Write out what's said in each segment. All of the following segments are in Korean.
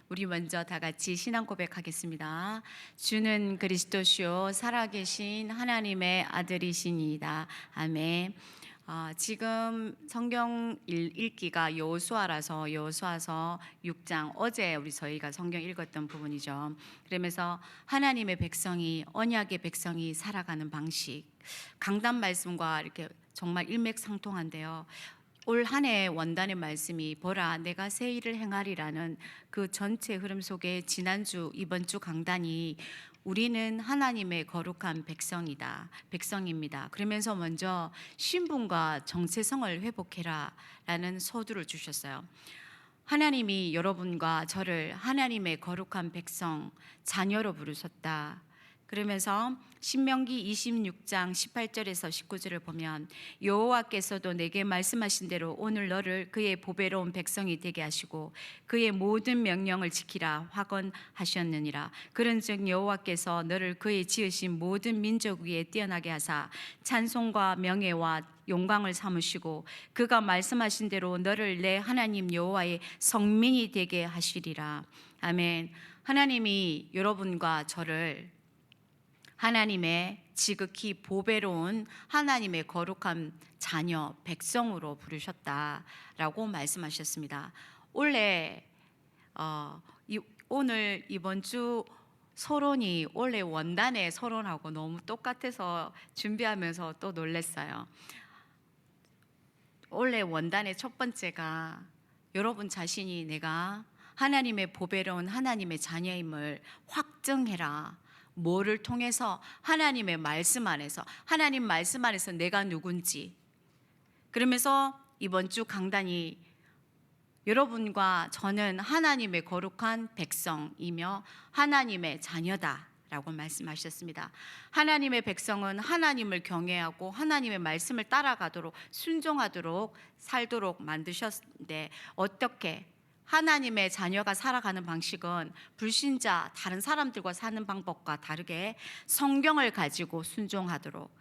우리 먼저 다 같이 신앙 고백하겠습니다. 주는 그리스도시요 살아계신 하나님의 아들이시니이다. 아멘. 지금 성경 읽기가 여호수아라서 여호수아서 6장 어제 저희가 성경 읽었던 부분이죠. 그러면서 하나님의 백성이 언약의 백성이 살아가는 방식, 강단 말씀과 이렇게 정말 일맥상통한데요. 올 한 해 원단의 말씀이 보라 내가 새 일을 행하리라는 그 전체 흐름 속에 지난주 이번 주 강단이 우리는 하나님의 거룩한 백성입니다. 그러면서 먼저 신분과 정체성을 회복해라 라는 서두를 주셨어요. 하나님이 여러분과 저를 하나님의 거룩한 백성, 자녀로 부르셨다. 그러면서 신명기 26장 18절에서 19절을 보면 여호와께서도 내게 말씀하신 대로 오늘 너를 그의 보배로운 백성이 되게 하시고 그의 모든 명령을 지키라 확언하셨느니라. 그런즉 여호와께서 너를 그의 지으신 모든 민족 위에 뛰어나게 하사 찬송과 명예와 영광을 삼으시고 그가 말씀하신 대로 너를 내 하나님 여호와의 성민이 되게 하시리라. 아멘. 하나님이 여러분과 저를 하나님의 지극히 보배로운 하나님의 거룩한 자녀 백성으로 부르셨다라고 말씀하셨습니다. 오늘 이번 주 서론이 원래 원단의 서론하고 너무 똑같아서 준비하면서 또 놀랐어요. 원래 원단의 첫 번째가 여러분 자신이 내가 하나님의 보배로운 하나님의 자녀임을 확증해라. 뭐를 통해서? 하나님의 말씀 안에서, 하나님 말씀 안에서 내가 누군지. 그러면서 이번 주 강단이 여러분과 저는 하나님의 거룩한 백성이며 하나님의 자녀다 라고 말씀하셨습니다. 하나님의 백성은 하나님을 경외하고 하나님의 말씀을 따라가도록 순종하도록 살도록 만드셨는데 어떻게? 하나님의 자녀가 살아가는 방식은 불신자 다른 사람들과 사는 방법과 다르게 성경을 가지고 순종하도록.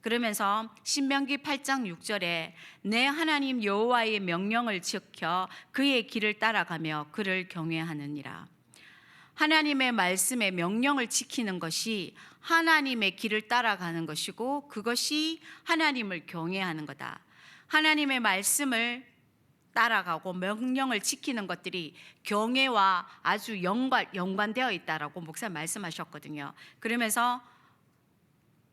그러면서 신명기 8장 6절에 내 하나님 여호와의 명령을 지켜 그의 길을 따라가며 그를 경외하느니라. 하나님의 말씀의 명령을 지키는 것이 하나님의 길을 따라가는 것이고 그것이 하나님을 경외하는 거다. 하나님의 말씀을 따라가고 명령을 지키는 것들이 경외와 아주 연관되어 있다라고 목사님 말씀하셨거든요. 그러면서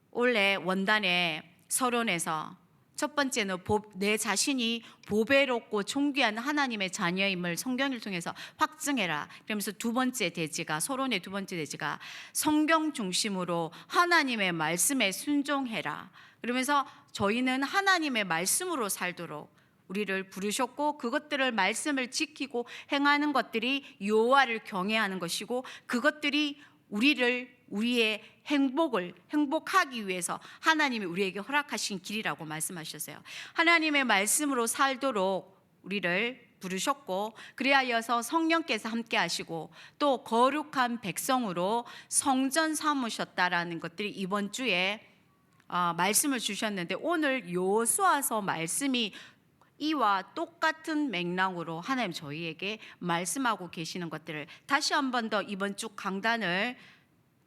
원래 원단의 서론에서 첫 번째는 내 자신이 보배롭고 존귀한 하나님의 자녀임을 성경을 통해서 확증해라. 그러면서 두 번째 대지가 서론의 두 번째 대지가 성경 중심으로 하나님의 말씀에 순종해라. 그러면서 저희는 하나님의 말씀으로 살도록 우리를 부르셨고 그것들을 말씀을 지키고 행하는 것들이 여호와를 경외하는 것이고 그것들이 우리의 행복하기 위해서 하나님이 우리에게 허락하신 길이라고 말씀하셨어요. 하나님의 말씀으로 살도록 우리를 부르셨고 그리하여서 성령께서 함께 하시고 또 거룩한 백성으로 성전 삼으셨다라는 것들이 이번 주에 말씀을 주셨는데 오늘 여호수아서 말씀이 이와 똑같은 맥락으로 하나님 저희에게 말씀하고 계시는 것들을 다시 한 번 더 이번 주 강단을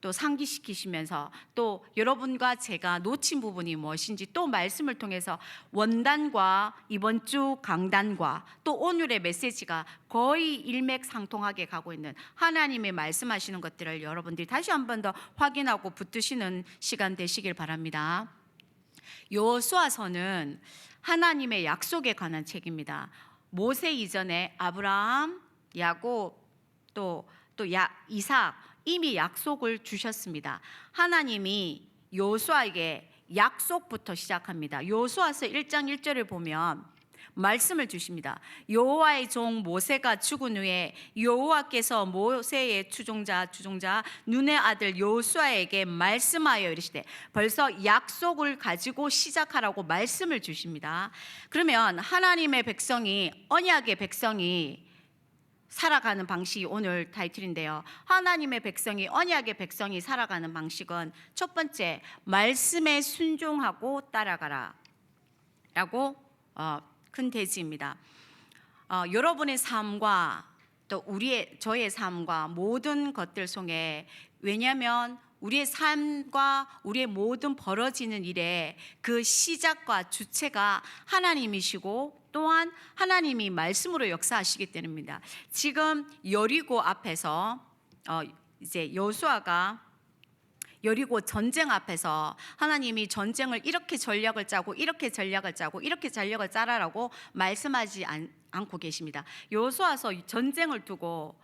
또 상기시키시면서 또 여러분과 제가 놓친 부분이 무엇인지 또 말씀을 통해서 원단과 이번 주 강단과 또 오늘의 메시지가 거의 일맥상통하게 가고 있는 하나님의 말씀하시는 것들을 여러분들이 다시 한 번 더 확인하고 붙드시는 시간 되시길 바랍니다. 여호수아서는 하나님의 약속에 관한 책입니다. 모세 이전에 아브라함, 야곱, 또 이삭 이미 약속을 주셨습니다. 하나님이 여호수아에게 약속부터 시작합니다. 여호수아서 1장 1절을 보면 말씀을 주십니다. 여호와의 종 모세가 죽은 후에 여호와께서 모세의 주종자 눈의 아들 여호수아에게 말씀하여 이르시되 벌써 약속을 가지고 시작하라고 말씀을 주십니다. 그러면 하나님의 백성이 언약의 백성이 살아가는 방식이 오늘 타이틀인데요. 하나님의 백성이 언약의 백성이 살아가는 방식은 첫 번째 말씀에 순종하고 따라가라 라고 큰 대지입니다. 여러분의 삶과 또 저의 삶과 모든 것들 속에, 왜냐하면 우리의 삶과 우리의 모든 벌어지는 일에 그 시작과 주체가 하나님이시고 또한 하나님이 말씀으로 역사하시기 때문입니다. 지금 여리고 앞에서 이제 여호수아가 여리고 전쟁 앞에서 하나님이 전쟁을 이렇게 전략을 짜고 이렇게 전략을 짜고 이렇게 전략을 짜라라고 말씀하지 않고 계십니다. 여호수아서 전쟁을 두고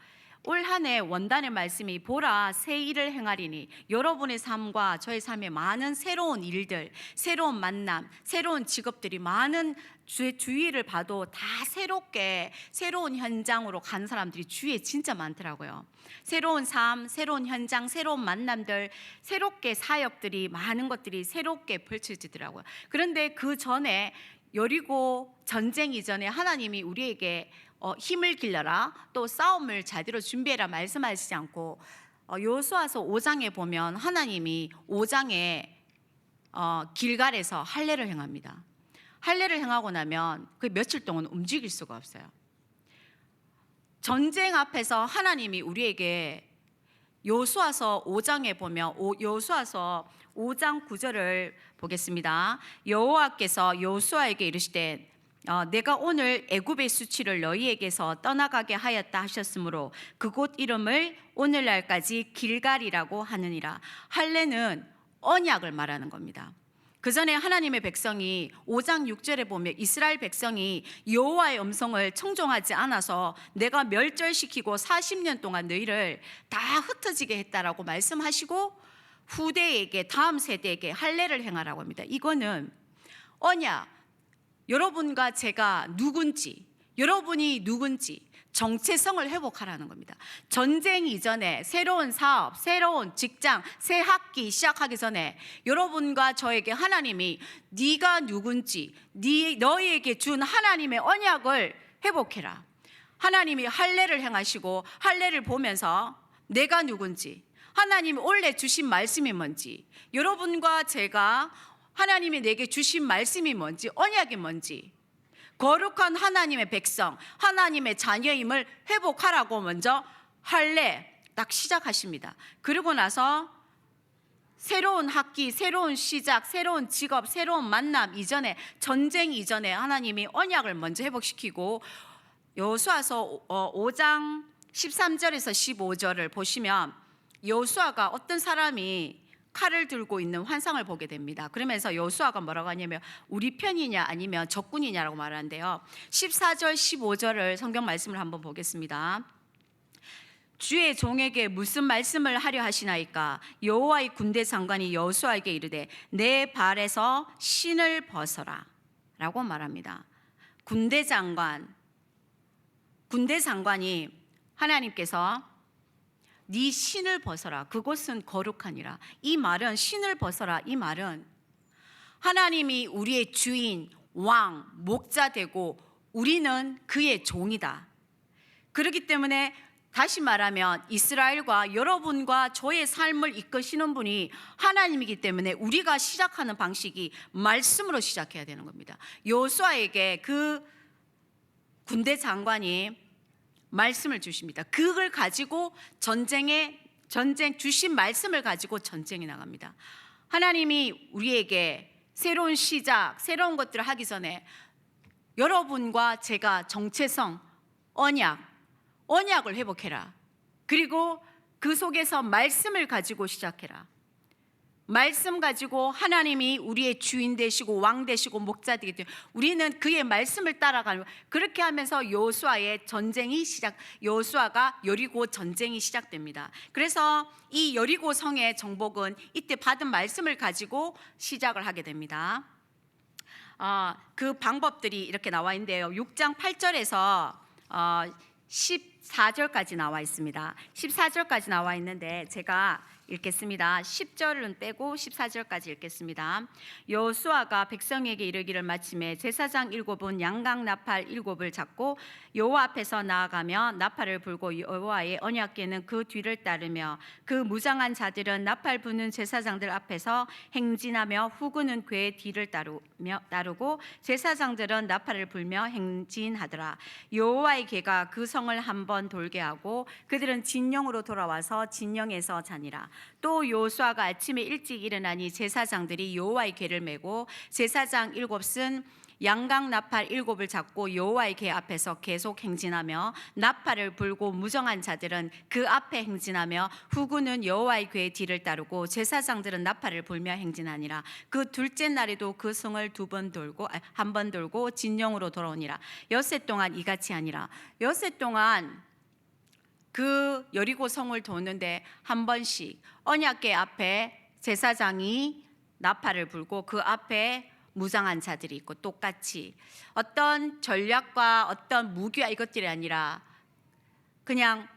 올 한 해 원단의 말씀이 보라 새 일을 행하리니, 여러분의 삶과 저의 삶에 많은 새로운 일들, 새로운 만남, 새로운 직업들이 많은 주위를 봐도 다 새롭게 새로운 현장으로 간 사람들이 주위에 진짜 많더라고요. 새로운 삶, 새로운 현장, 새로운 만남들, 새롭게 사역들이, 많은 것들이 새롭게 펼쳐지더라고요. 그런데 그 전에 여리고 전쟁 이전에 하나님이 우리에게 힘을 길러라, 또 싸움을 제대로 준비해라 말씀하시지 않고, 여호수아서 5장에 보면 하나님이 5장에 길갈에서 할례를 행합니다. 할례를 행하고 나면 그 며칠 동안 움직일 수가 없어요. 전쟁 앞에서 하나님이 우리에게 여호수아서 5장에 보면 여호수아서 5장 9절을 보겠습니다. 여호와께서 여호수아에게 이르시되 내가 오늘 애굽의 수치를 너희에게서 떠나가게 하였다 하셨으므로 그곳 이름을 오늘날까지 길갈이라고 하느니라. 할례는 언약을 말하는 겁니다. 그 전에 하나님의 백성이 5장 6절에 보면 이스라엘 백성이 여호와의 음성을 청종하지 않아서 내가 멸절시키고 40년 동안 너희를 다 흩어지게 했다라고 말씀하시고 후대에게, 다음 세대에게 할례를 행하라고 합니다. 이거는 언약, 여러분과 제가 누군지, 여러분이 누군지 정체성을 회복하라는 겁니다. 전쟁 이전에 새로운 사업, 새로운 직장, 새 학기 시작하기 전에 여러분과 저에게 하나님이 네가 누군지, 너희에게 준 하나님의 언약을 회복해라. 하나님이 할례를 행하시고 할례를 보면서 내가 누군지, 하나님이 원래 주신 말씀이 뭔지, 여러분과 제가 하나님이 내게 주신 말씀이 뭔지, 언약이 뭔지, 거룩한 하나님의 백성, 하나님의 자녀임을 회복하라고 먼저 할례 딱 시작하십니다. 그리고 나서 새로운 학기, 새로운 시작, 새로운 직업, 새로운 만남 이전에, 전쟁 이전에 하나님이 언약을 먼저 회복시키고, 여호수아서 5장 13절에서 15절을 보시면 여호수아가 어떤 사람이 칼을 들고 있는 환상을 보게 됩니다. 그러면서 여호수아가 뭐라고 하냐면 우리 편이냐 아니면 적군이냐라고 말하는데요. 14절 15절을 성경 말씀을 한번 보겠습니다. 주의 종에게 무슨 말씀을 하려 하시나이까? 여호와의 군대 장관이 여호수아에게 이르되 내 발에서 신을 벗어라 라고 말합니다. 군대 장관이 하나님께서 네 신을 벗어라, 그곳은 거룩하니라. 이 말은, 신을 벗어라, 이 말은 하나님이 우리의 주인, 왕, 목자 되고 우리는 그의 종이다. 그렇기 때문에 다시 말하면 이스라엘과 여러분과 저의 삶을 이끄시는 분이 하나님이기 때문에 우리가 시작하는 방식이 말씀으로 시작해야 되는 겁니다. 여호수아에게 그 군대 장관이 말씀을 주십니다. 그걸 가지고 전쟁 주신 말씀을 가지고 전쟁에 나갑니다. 하나님이 우리에게 새로운 시작, 새로운 것들을 하기 전에 여러분과 제가 정체성, 언약을 회복해라. 그리고 그 속에서 말씀을 가지고 시작해라. 말씀 가지고 하나님이 우리의 주인 되시고 왕 되시고 목자 되기 때문에 우리는 그의 말씀을 따라가는, 그렇게 하면서 여호수아가 여리고 전쟁이 시작됩니다. 그래서 이 여리고 성의 정복은 이때 받은 말씀을 가지고 시작을 하게 됩니다. 그 방법들이 이렇게 나와 있는데요. 6장 8절에서 14절까지 나와 있습니다. 14절까지 나와 있는데 제가 읽겠습니다. 10절은 빼고 14절까지 읽겠습니다. 여호수아가 백성에게 이르기를 마침에 제사장 7은 양각 나팔 7을 잡고 여호와 앞에서 나아가며 나팔을 불고 여호와의 언약궤는 그 뒤를 따르며 그 무장한 자들은 나팔 부는 제사장들 앞에서 행진하며 후구는 궤의 뒤를 따르고 제사장들은 나팔을 불며 행진하더라. 여호와의 궤가 그 성을 한번 번 돌게 하고 그들은 진영으로 돌아와서 진영에서 자니라. 또 여호수아가 아침에 일찍 일어나니 제사장들이 여호와의 궤를 메고 제사장 7은 양각 나팔 7을 잡고 여호와의 궤 앞에서 계속 행진하며 나팔을 불고 무정한 자들은 그 앞에 행진하며 후군은 여호와의 궤 뒤를 따르고 제사장들은 나팔을 불며 행진하니라. 그 둘째 날에도 그 성을 한 번 돌고 진영으로 돌아오니라. 엿새 동안 이같이 하니라. 엿새 동안 그 여리고 성을 도는데 한 번씩 언약궤 앞에 제사장이 나팔을 불고 그 앞에 무장한 자들이 있고, 똑같이 어떤 전략과 어떤 무기와 이것들이 아니라 그냥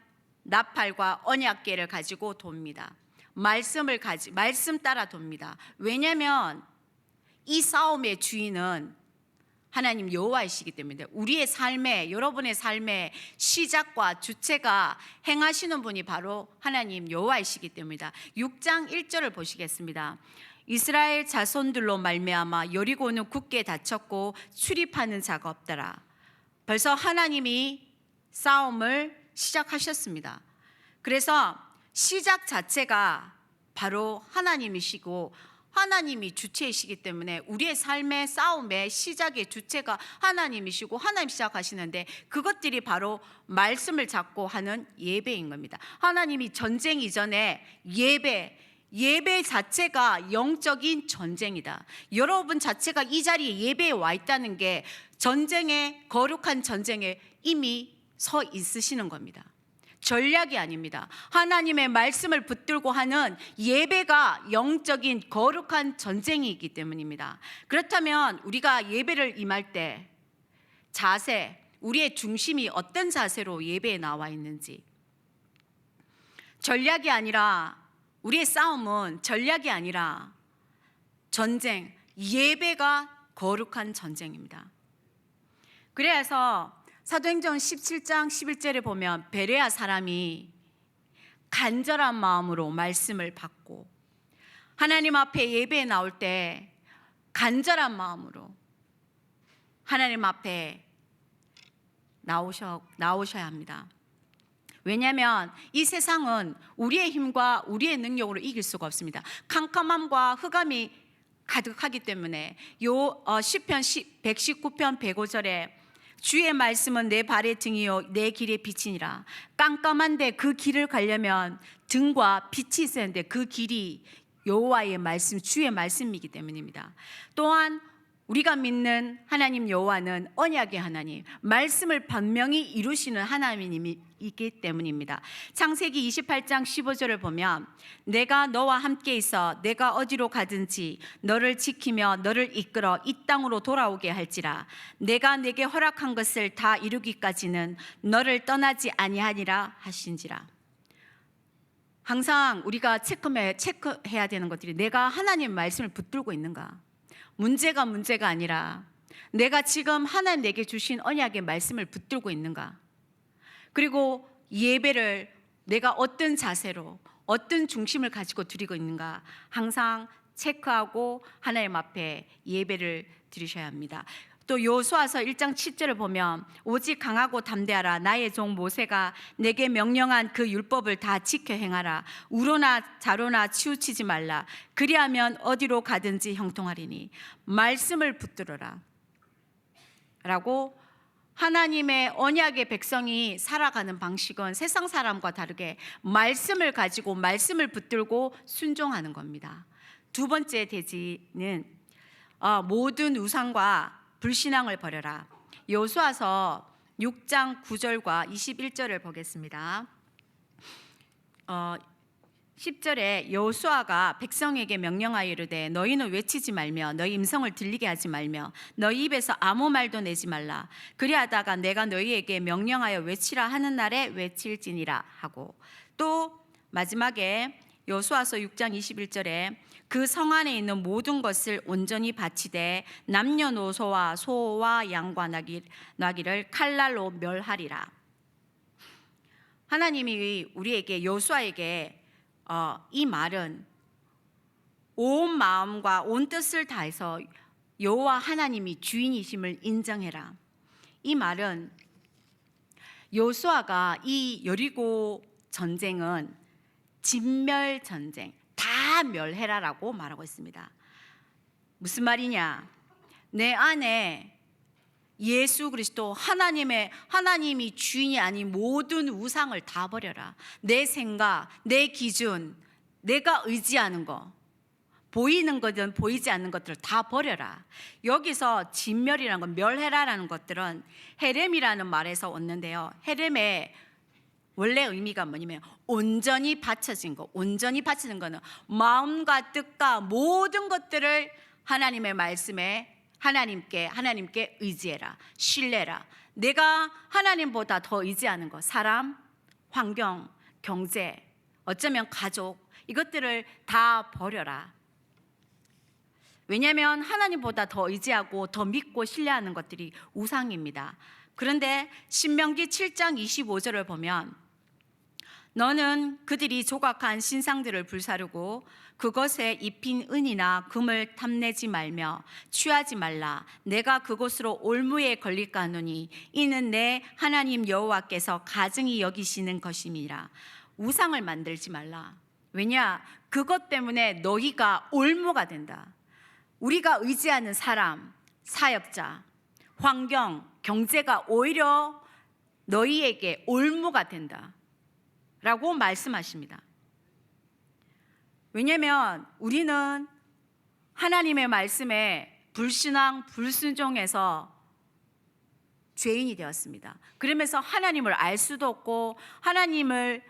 나팔과 언약궤를 가지고 돕니다. 말씀 따라 돕니다. 왜냐하면 이 싸움의 주인은 하나님 여호와이시기 때문에, 우리의 삶에, 여러분의 삶의 시작과 주체가 행하시는 분이 바로 하나님 여호와이시기 때문이다. 6장 1절을 보시겠습니다. 이스라엘 자손들로 말미암아 여리고는 굳게 닫혔고 출입하는 자가 없더라. 벌써 하나님이 싸움을 시작하셨습니다. 그래서 시작 자체가 바로 하나님이시고 하나님이 주체이시기 때문에 우리의 삶의 싸움의 시작의 주체가 하나님이시고 하나님 시작하시는데, 그것들이 바로 말씀을 잡고 하는 예배인 겁니다. 하나님이 전쟁 이전에 예배 자체가 영적인 전쟁이다. 여러분 자체가 이 자리에 예배에 와 있다는 게 거룩한 전쟁에 이미 서 있으시는 겁니다. 전략이 아닙니다. 하나님의 말씀을 붙들고 하는 예배가 영적인 거룩한 전쟁이기 때문입니다. 그렇다면 우리가 예배를 임할 때 자세, 우리의 중심이 어떤 자세로 예배에 나와 있는지, 전략이 아니라, 우리의 싸움은 전략이 아니라 전쟁, 예배가 거룩한 전쟁입니다. 그래서 사도행전 17장 11절에 보면 베레아 사람이 간절한 마음으로 말씀을 받고 하나님 앞에 예배에 나올 때 간절한 마음으로 하나님 앞에 나오셔야 합니다. 왜냐하면 이 세상은 우리의 힘과 우리의 능력으로 이길 수가 없습니다. 캄캄함과 흑암이 가득하기 때문에 시편 119편 105절에 주의 말씀은 내 발의 등이요 내 길의 빛이니라. 깜깜한데 그 길을 가려면 등과 빛이 있어야 하는데 그 길이 여호와의 말씀, 주의 말씀이기 때문입니다. 또한 우리가 믿는 하나님 여호와는 언약의 하나님, 말씀을 분명히 이루시는 하나님이기 때문입니다. 창세기 28장 15절을 보면 내가 너와 함께 있어 내가 어디로 가든지 너를 지키며 너를 이끌어 이 땅으로 돌아오게 할지라. 내가 내게 허락한 것을 다 이루기까지는 너를 떠나지 아니하니라 하신지라. 항상 우리가 체크해야 되는 것들이, 내가 하나님 말씀을 붙들고 있는가? 문제가 아니라 내가 지금 하나님 내게 주신 언약의 말씀을 붙들고 있는가? 그리고 예배를 내가 어떤 자세로, 어떤 중심을 가지고 드리고 있는가? 항상 체크하고 하나님 앞에 예배를 드리셔야 합니다. 또 여호수아서 1장 7절을 보면 오직 강하고 담대하라. 나의 종 모세가 내게 명령한 그 율법을 다 지켜 행하라. 우로나 자로나 치우치지 말라. 그리하면 어디로 가든지 형통하리니. 말씀을 붙들어라 라고, 하나님의 언약의 백성이 살아가는 방식은 세상 사람과 다르게 말씀을 가지고 말씀을 붙들고 순종하는 겁니다. 두 번째 대지는 모든 우상과 불신앙을 버려라. 여호수아서 6장 9절과 21절을 보겠습니다. 10절에 여호수아가 백성에게 명령하여 이르되 너희는 외치지 말며 너희 음성을 들리게 하지 말며 너희 입에서 아무 말도 내지 말라. 그리하다가 내가 너희에게 명령하여 외치라 하는 날에 외칠지니라 하고, 또 마지막에 여호수아서 6장 21절에 그 성 안에 있는 모든 것을 온전히 바치되 남녀노소와 소와 양과 나귀를 칼날로 멸하리라. 하나님이 우리에게, 여호수아에게 이 말은 온 마음과 온 뜻을 다해서 여호와 하나님이 주인이심을 인정해라. 이 말은 여호수아가 이 여리고 전쟁은 진멸 전쟁, 다 멸해라라고 말하고 있습니다. 무슨 말이냐? 내 안에 예수 그리스도 하나님이 주인이 아닌 모든 우상을 다 버려라. 내 생각, 내 기준, 내가 의지하는 거, 보이는 것든 보이지 않는 것들을 다 버려라. 여기서 진멸이라는 건, 멸해라라는 것들은 헤렘이라는 말에서 왔는데요. 헤렘의 원래 의미가 뭐냐면 온전히 바쳐진 거. 온전히 바치는 거는 마음과 뜻과 모든 것들을 하나님의 말씀에 하나님께 의지해라. 신뢰라. 내가 하나님보다 더 의지하는 거, 사람, 환경, 경제, 어쩌면 가족, 이것들을 다 버려라. 왜냐하면 하나님보다 더 의지하고 더 믿고 신뢰하는 것들이 우상입니다. 그런데 신명기 7장 25절을 보면 너는 그들이 조각한 신상들을 불사르고 그것에 입힌 은이나 금을 탐내지 말며 취하지 말라. 내가 그곳으로 올무에 걸릴까 하노니 이는 내 하나님 여호와께서 가증히 여기시는 것임이라. 우상을 만들지 말라. 왜냐? 그것 때문에 너희가 올무가 된다. 우리가 의지하는 사람, 사역자, 환경, 경제가 오히려 너희에게 올무가 된다 라고 말씀하십니다. 왜냐하면 우리는 하나님의 말씀에 불신앙, 불순종해서 죄인이 되었습니다. 그러면서 하나님을 알 수도 없고 하나님을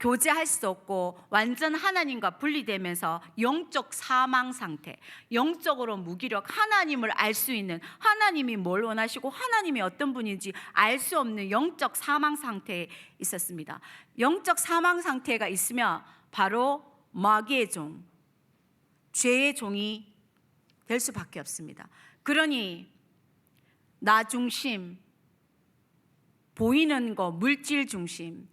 교제할 수 없고 완전 하나님과 분리되면서 영적 사망 상태, 영적으로 무기력, 하나님을 알 수 있는, 하나님이 뭘 원하시고 하나님이 어떤 분인지 알 수 없는 영적 사망 상태에 있었습니다. 영적 사망 상태가 있으면 바로 마귀의 종, 죄의 종이 될 수밖에 없습니다. 그러니 나 중심, 보이는 거, 물질 중심,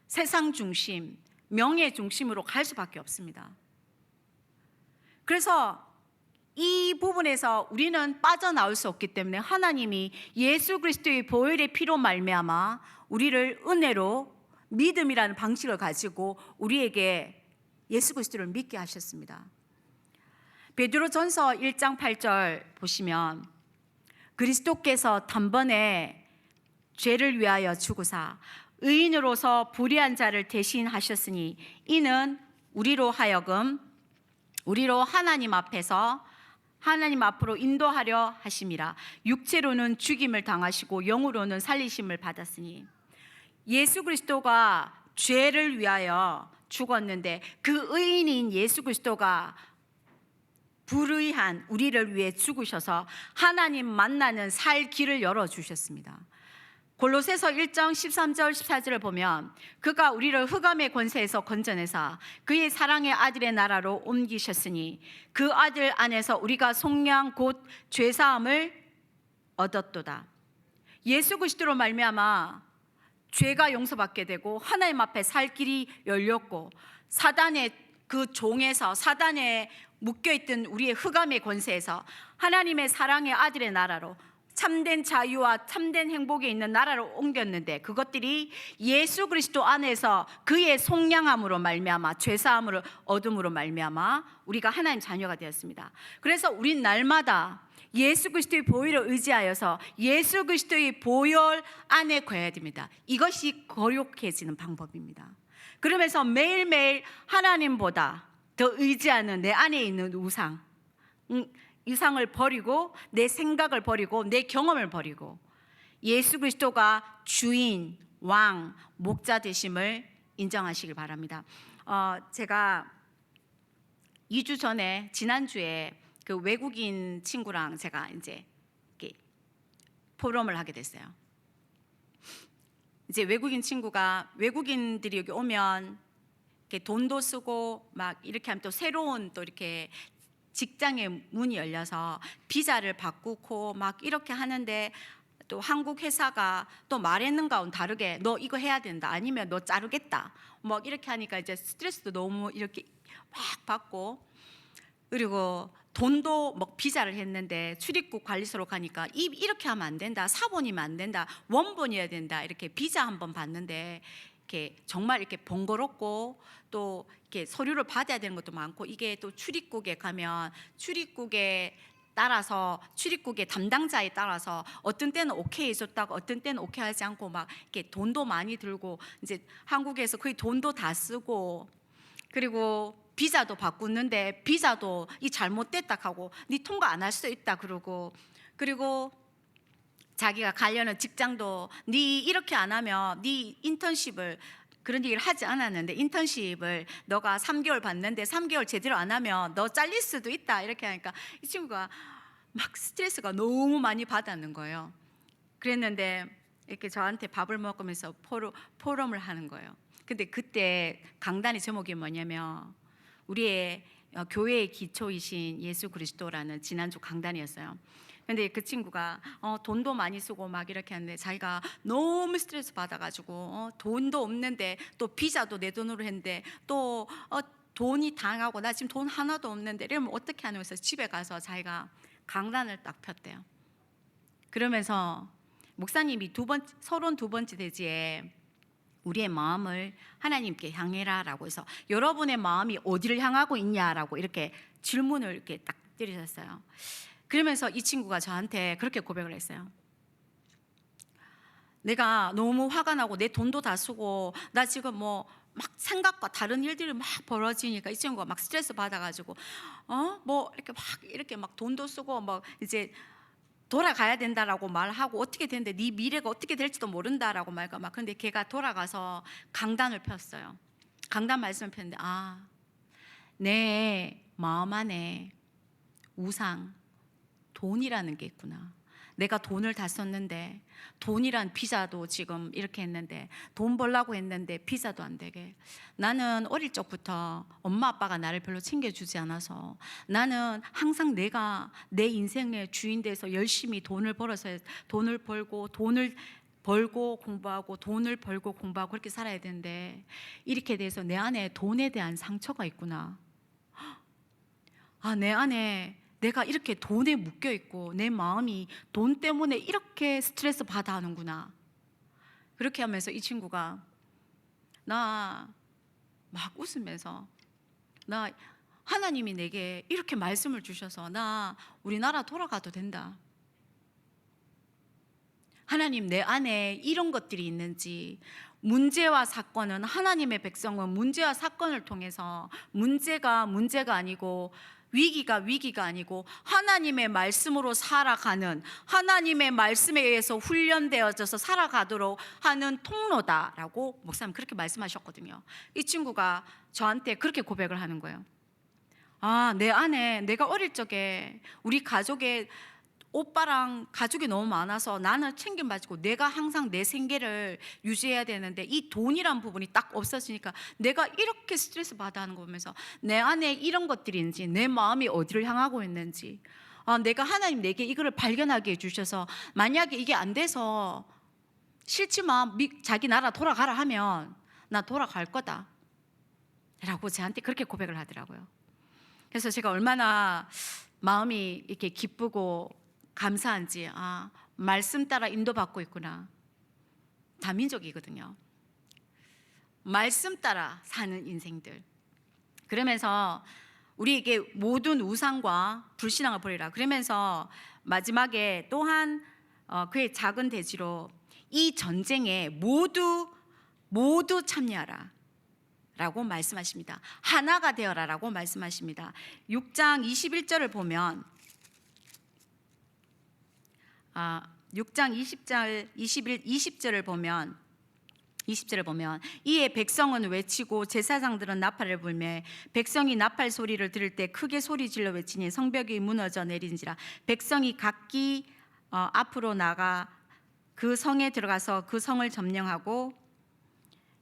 세상 중심, 명예 중심으로 갈 수밖에 없습니다. 그래서 이 부분에서 우리는 빠져나올 수 없기 때문에 하나님이 예수 그리스도의 보혈의 피로 말미암아 우리를 은혜로 믿음이라는 방식을 가지고 우리에게 예수 그리스도를 믿게 하셨습니다. 베드로전서 1장 8절 보시면 그리스도께서 단번에 죄를 위하여 죽으사 의인으로서 불의한 자를 대신하셨으니 이는 우리로 하여금 하나님 앞으로 인도하려 하심이라. 육체로는 죽임을 당하시고 영으로는 살리심을 받았으니 예수 그리스도가 죄를 위하여 죽었는데 그 의인인 예수 그리스도가 불의한 우리를 위해 죽으셔서 하나님 만나는 살 길을 열어주셨습니다. 골로새서 1장 13절 14절을 보면 그가 우리를 흑암의 권세에서 건져내사 그의 사랑의 아들의 나라로 옮기셨으니 그 아들 안에서 우리가 속량 곧 죄사함을 얻었도다. 예수 그리스도로 말미암아 죄가 용서받게 되고 하나님 앞에 살 길이 열렸고 사단의 그 종에서, 사단에 묶여있던 우리의 흑암의 권세에서 하나님의 사랑의 아들의 나라로, 참된 자유와 참된 행복에 있는 나라로 옮겼는데 그것들이 예수 그리스도 안에서 그의 속량함으로 말미암아 죄사함으로 얻음으로 말미암아 우리가 하나님 자녀가 되었습니다. 그래서 우린 날마다 예수 그리스도의 보혈을 의지하여서 예수 그리스도의 보혈 안에 거해야 됩니다. 이것이 거룩해지는 방법입니다. 그러면서 매일매일 하나님보다 더 의지하는 내 안에 있는 이상을 버리고 내 생각을 버리고 내 경험을 버리고 예수 그리스도가 주인, 왕, 목자 되심을 인정하시길 바랍니다. 제가 2주 전에 지난주에 그 외국인 친구랑 제가 이제 이렇게 포럼을 하게 됐어요. 이제 외국인 친구가 외국인들이 여기 오면 이렇게 돈도 쓰고 막 이렇게 하면 또 새로운 또 이렇게 직장의 문이 열려서 비자를 바꾸고 막 이렇게 하는데 또 한국 회사가 또 말했는 가운 다르게 너 이거 해야 된다 아니면 너 자르겠다 막 이렇게 하니까 이제 스트레스도 너무 이렇게 막 받고 그리고 돈도 뭐 비자를 했는데 출입국 관리소로 가니까 이렇게 하면 안 된다, 사본이면 안 된다, 원본이어야 된다, 이렇게 비자 한번 받는데 이렇게 정말 이렇게 번거롭고 또 이렇게 서류를 받아야 되는 것도 많고, 이게 또 출입국에 가면 출입국에 따라서 출입국의 담당자에 따라서 어떤 때는 오케이 해줬다가 어떤 때는 오케이 하지 않고 막 이렇게 돈도 많이 들고, 이제 한국에서 거의 돈도 다 쓰고, 그리고 비자도 바꾸는데 비자도 이 잘못됐다 하고 네 통과 안 할 수 있다 그러고, 그리고 자기가 가려는 직장도 네 이렇게 안 하면 네 인턴십을, 그런 얘기를 하지 않았는데 인턴십을 너가 3개월 받는데 3개월 제대로 안 하면 너 잘릴 수도 있다, 이렇게 하니까 이 친구가 막 스트레스가 너무 많이 받았는 거예요. 그랬는데 이렇게 저한테 밥을 먹으면서 포럼을 하는 거예요. 근데 그때 강단의 제목이 뭐냐면 우리의 교회의 기초이신 예수 그리스도라는 지난주 강단이었어요. 근데 그 친구가 돈도 많이 쓰고 막 이렇게 하는데 자기가 너무 스트레스 받아가지고 돈도 없는데 또 비자도 내 돈으로 했는데 또 돈이 당하고 나 지금 돈 하나도 없는데 이러면 어떻게 하면서 집에 가서 자기가 강단을 딱 폈대요. 그러면서 목사님이 32번째 대지에 우리의 마음을 하나님께 향해라라고 해서 여러분의 마음이 어디를 향하고 있냐라고 이렇게 질문을 이렇게 딱 때리셨어요. 그러면서 이 친구가 저한테 그렇게 고백을 했어요. 내가 너무 화가 나고 내 돈도 다 쓰고 나 지금 뭐 막 생각과 다른 일들이 막 벌어지니까 이 친구가 막 스트레스 받아가지고 뭐 이렇게 막 돈도 쓰고 막 이제 돌아가야 된다라고 말하고 어떻게 되는데 네 미래가 어떻게 될지도 모른다라고 말까 막. 그런데 걔가 돌아가서 강단을 폈어요. 강단 말씀을 폈는데 내 마음 안에 우상, 돈이라는 게 있구나. 내가 돈을 다 썼는데 돈이란 비자도 지금 이렇게 했는데 돈 벌라고 했는데 비자도 안 되게, 나는 어릴 적부터 엄마 아빠가 나를 별로 챙겨주지 않아서 나는 항상 내가 내 인생의 주인 돼서 열심히 돈을 벌어서 돈을 벌고 공부하고 돈을 벌고 공부하고 그렇게 살아야 되는데 이렇게 돼서 내 안에 돈에 대한 상처가 있구나. 내 안에 내가 이렇게 돈에 묶여 있고 내 마음이 돈 때문에 이렇게 스트레스 받아 하는구나. 그렇게 하면서 이 친구가 나 막 웃으면서 나 하나님이 내게 이렇게 말씀을 주셔서 나 우리나라 돌아가도 된다. 하나님 내 안에 이런 것들이 있는지, 문제와 사건은 하나님의 백성은 문제와 사건을 통해서 문제가 아니고 위기가 아니고 하나님의 말씀으로 살아가는, 하나님의 말씀에 의해서 훈련되어져서 살아가도록 하는 통로다라고 목사님 그렇게 말씀하셨거든요. 이 친구가 저한테 그렇게 고백을 하는 거예요. 내 안에 내가 어릴 적에 우리 가족에 오빠랑 가족이 너무 많아서 나는 챙김받고 내가 항상 내 생계를 유지해야 되는데 이 돈이란 부분이 딱 없어지니까 내가 이렇게 스트레스 받아 하는 거 보면서 내 안에 이런 것들이 있는지, 내 마음이 어디를 향하고 있는지, 내가 하나님 내게 이거를 발견하게 해주셔서 만약에 이게 안 돼서 싫지만 자기 나라 돌아가라 하면 나 돌아갈 거다 라고 저한테 그렇게 고백을 하더라고요. 그래서 제가 얼마나 마음이 이렇게 기쁘고 감사한지, 말씀 따라 인도받고 있구나. 다민족이거든요. 말씀 따라 사는 인생들. 그러면서 우리에게 모든 우상과 불신앙을 버리라. 그러면서 마지막에 또한 그의 작은 대지로 이 전쟁에 모두 참여하라 라고 말씀하십니다. 하나가 되어라 라고 말씀하십니다. 6장 21절을 보면 6장 20절을 보면 이에 백성은 외치고 제사장들은 나팔을 불매 백성이 나팔 소리를 들을 때 크게 소리질러 외치니 성벽이 무너져 내린지라. 백성이 각기 앞으로 나가 그 성에 들어가서 그 성을 점령하고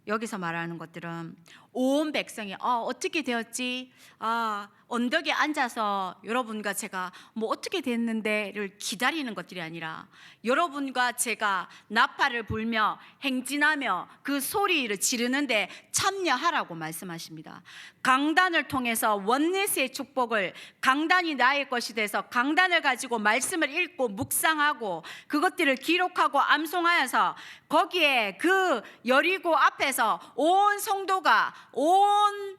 여기서 말하는 것들은 온 백성이 어떻게 되었지? 언덕에 앉아서 여러분과 제가 뭐 어떻게 됐는데를 기다리는 것들이 아니라 여러분과 제가 나팔을 불며 행진하며 그 소리를 지르는데 참여하라고 말씀하십니다. 강단을 통해서 원내스의 축복을, 강단이 나의 것이 돼서 강단을 가지고 말씀을 읽고 묵상하고 그것들을 기록하고 암송하여서 거기에 그 여리고 앞에서 온 성도가, 온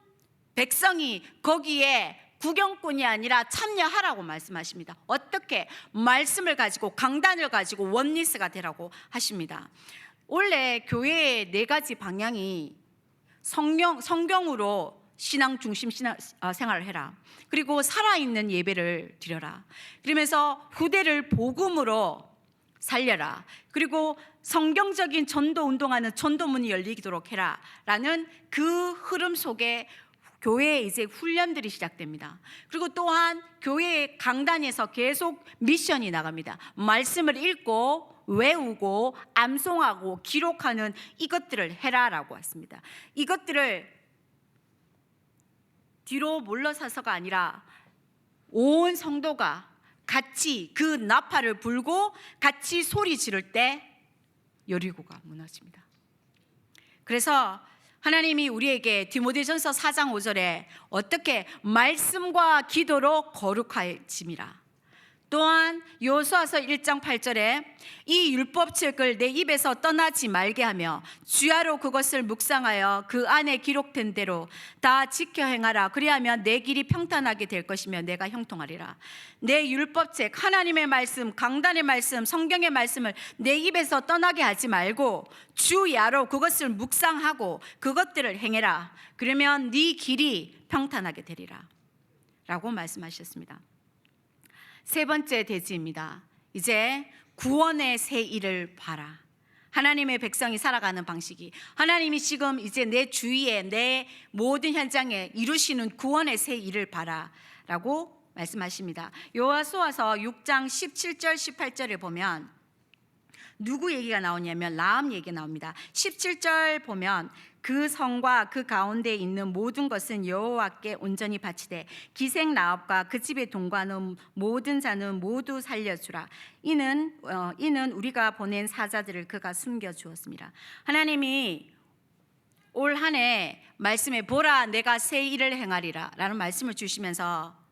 백성이 거기에 구경꾼이 아니라 참여하라고 말씀하십니다. 어떻게? 말씀을 가지고 강단을 가지고 원리스가 되라고 하십니다. 원래 교회의 4가지 방향이 성경으로 신앙 중심 생활을 해라. 그리고 살아있는 예배를 드려라. 그러면서 후대를 복음으로 살려라. 그리고 성경적인 전도 운동하는 전도문이 열리도록 해라. 라는 그 흐름 속에 교회의 이제 훈련들이 시작됩니다. 그리고 또한 교회의 강단에서 계속 미션이 나갑니다. 말씀을 읽고 외우고 암송하고 기록하는 이것들을 해라라고 했습니다. 이것들을 뒤로 물러서서가 아니라 온 성도가 같이 그 나팔을 불고 같이 소리 지를 때 여리고가 무너집니다. 그래서 하나님이 우리에게 디모데전서 4장 5절에 어떻게 말씀과 기도로 거룩하심이라. 또한 여호수아서 1장 8절에 이 율법책을 내 입에서 떠나지 말게 하며 주야로 그것을 묵상하여 그 안에 기록된 대로 다 지켜 행하라. 그리하면 내 길이 평탄하게 될 것이며 내가 형통하리라. 내 율법책, 하나님의 말씀, 강단의 말씀, 성경의 말씀을 내 입에서 떠나게 하지 말고 주야로 그것을 묵상하고 그것들을 행해라. 그러면 네 길이 평탄하게 되리라 라고 말씀하셨습니다. 3번째 대지입니다. 이제 구원의 새 일을 봐라. 하나님의 백성이 살아가는 방식이, 하나님이 지금 이제 내 주위에, 내 모든 현장에 이루시는 구원의 새 일을 봐라 라고 말씀하십니다. 여호수아서 6장 17절 18절에 보면 누구 얘기가 나오냐면 라합 얘기가 나옵니다. 17절 보면 그 성과 그 가운데 있는 모든 것은 여호와께 온전히 바치되 기생 라합과 그 집에 동거하는 모든 자는 모두 살려주라. 이는 우리가 보낸 사자들을 그가 숨겨주었습니다. 하나님이 올 한 해 말씀에 보라 내가 새 일을 행하리라 라는 말씀을 주시면서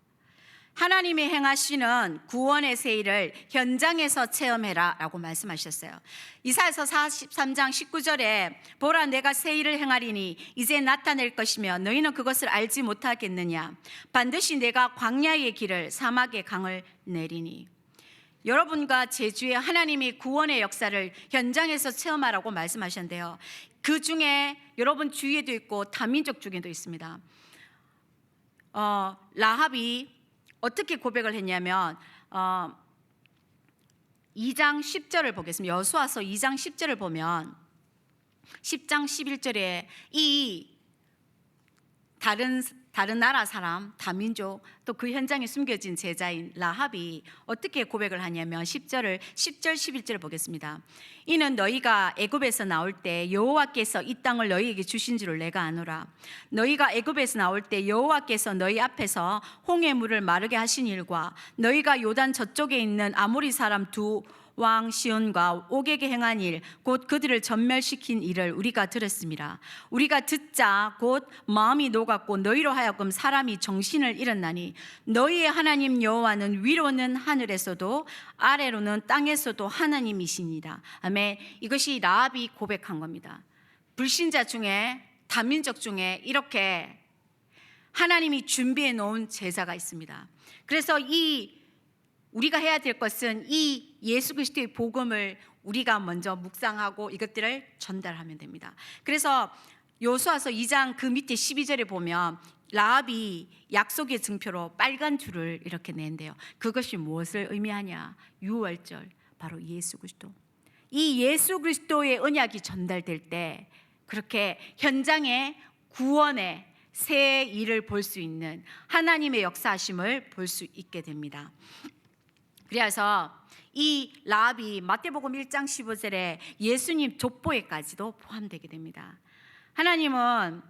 하나님이 행하시는 구원의 새 일을 현장에서 체험해라 라고 말씀하셨어요. 이사야서 43장 19절에 보라 내가 새 일을 행하리니 이제 나타낼 것이며 너희는 그것을 알지 못하겠느냐. 반드시 내가 광야의 길을 사막의 강을 내리니. 여러분과 제 주에 하나님이 구원의 역사를 현장에서 체험하라고 말씀하셨는데요. 그 중에 여러분 주위에도 있고 다민족 중에도 있습니다. 라합이 어떻게 고백을 했냐면 2장 10절을 보겠습니다. 여호수아서 2장 10절을 보면 10장 11절에 이 다른 나라 사람, 다민족, 또 그 현장에 숨겨진 제자인 라합이 어떻게 고백을 하냐면 10절 11절을 보겠습니다. 이는 너희가 애굽에서 나올 때 여호와께서 이 땅을 너희에게 주신 줄을 내가 아노라. 너희가 애굽에서 나올 때 여호와께서 너희 앞에서 홍해 물을 마르게 하신 일과 너희가 요단 저쪽에 있는 아모리 사람 두 왕 시온과 옥에게 행한 일 곧 그들을 전멸시킨 일을 우리가 들었습니다. 우리가 듣자 곧 마음이 녹았고 너희로 하여금 사람이 정신을 잃었나니 너희의 하나님 여호와는 위로는 하늘에서도 아래로는 땅에서도 하나님이시니라. 아멘. 이것이 라합이 고백한 겁니다. 불신자 중에 다민족 중에 이렇게 하나님이 준비해 놓은 제자가 있습니다. 그래서 우리가 해야 될 것은 이 예수 그리스도의 복음을 우리가 먼저 묵상하고 이것들을 전달하면 됩니다. 그래서 여호수아서 2장 그 밑에 12절에 보면 라합이 약속의 증표로 빨간 줄을 이렇게 낸대요. 그것이 무엇을 의미하냐? 유월절, 바로 예수 그리스도. 이 예수 그리스도의 언약이 전달될 때 그렇게 현장에 구원의 새 일을 볼 수 있는 하나님의 역사하심을 볼 수 있게 됩니다. 그래서 이 라합이 마태복음 1장 15절에 예수님 족보에까지도 포함되게 됩니다. 하나님은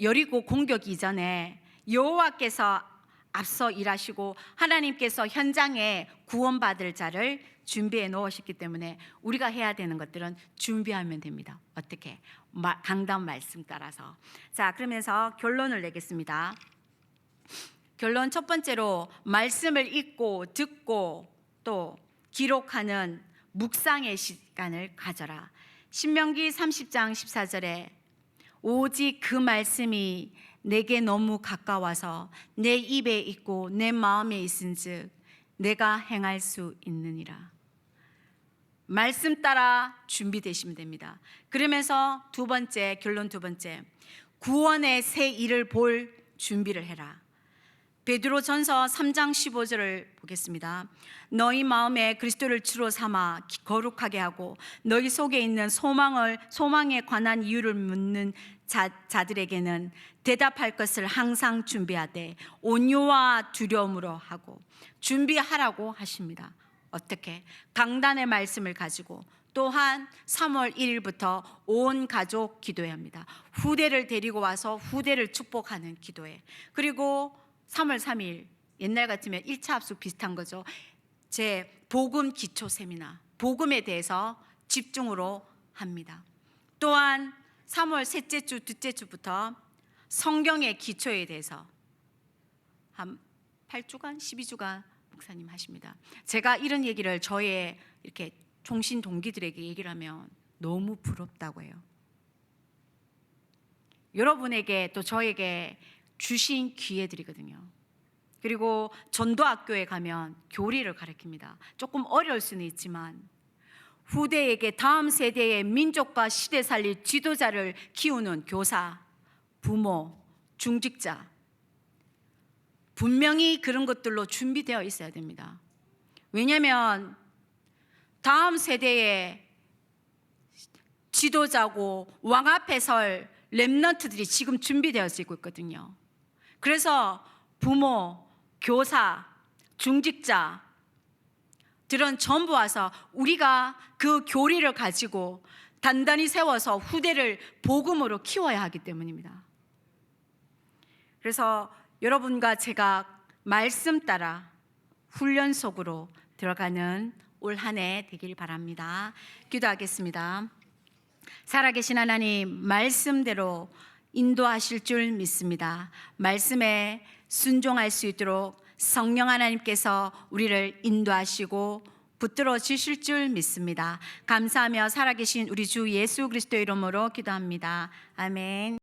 여리고 공격 이전에 여호와께서 앞서 일하시고 하나님께서 현장에 구원받을 자를 준비해 놓으셨기 때문에 우리가 해야 되는 것들은 준비하면 됩니다. 어떻게? 강단 말씀 따라서. 자, 그러면서 결론을 내겠습니다. 결론 첫 번째로, 말씀을 읽고 듣고 또 기록하는 묵상의 시간을 가져라. 신명기 30장 14절에 오직 그 말씀이 내게 너무 가까워서 내 입에 있고 내 마음에 있은즉 내가 행할 수 있느니라. 말씀 따라 준비되시면 됩니다. 그러면서 결론 두 번째, 구원의 새 일을 볼 준비를 해라. 베드로전서 3장 15절을 보겠습니다. 너희 마음에 그리스도를 주로 삼아 거룩하게 하고 너희 속에 있는 소망에 관한 이유를 묻는 자들에게는 대답할 것을 항상 준비하되 온유와 두려움으로 하고. 준비하라고 하십니다. 어떻게? 강단의 말씀을 가지고 또한 3월 1일부터 온 가족 기도해야 합니다. 후대를 데리고 와서 후대를 축복하는 기도회. 그리고 3월 3일 옛날 같으면 1차 합숙 비슷한 거죠. 제 복음 기초 세미나, 복음에 대해서 집중으로 합니다. 또한 3월 셋째 주, 둘째 주부터 성경의 기초에 대해서 한 8주간, 12주간 목사님 하십니다. 제가 이런 얘기를 저의 이렇게 종신 동기들에게 얘기를 하면 너무 부럽다고 해요. 여러분에게 또 저에게 주신 기회들이거든요. 그리고 전도학교에 가면 교리를 가르칩니다. 조금 어려울 수는 있지만 후대에게 다음 세대의 민족과 시대 살릴 지도자를 키우는 교사, 부모, 중직자, 분명히 그런 것들로 준비되어 있어야 됩니다. 왜냐하면 다음 세대의 지도자고 왕 앞에 설 렘넌트들이 지금 준비되어지고 있거든요. 그래서 부모, 교사, 중직자들은 전부 와서 우리가 그 교리를 가지고 단단히 세워서 후대를 복음으로 키워야 하기 때문입니다. 그래서 여러분과 제가 말씀 따라 훈련 속으로 들어가는 올 한 해 되길 바랍니다. 기도하겠습니다. 살아계신 하나님, 말씀대로 인도하실 줄 믿습니다. 말씀에 순종할 수 있도록 성령 하나님께서 우리를 인도하시고 붙들어 주실 줄 믿습니다. 감사하며 살아계신 우리 주 예수 그리스도의 이름으로 기도합니다. 아멘.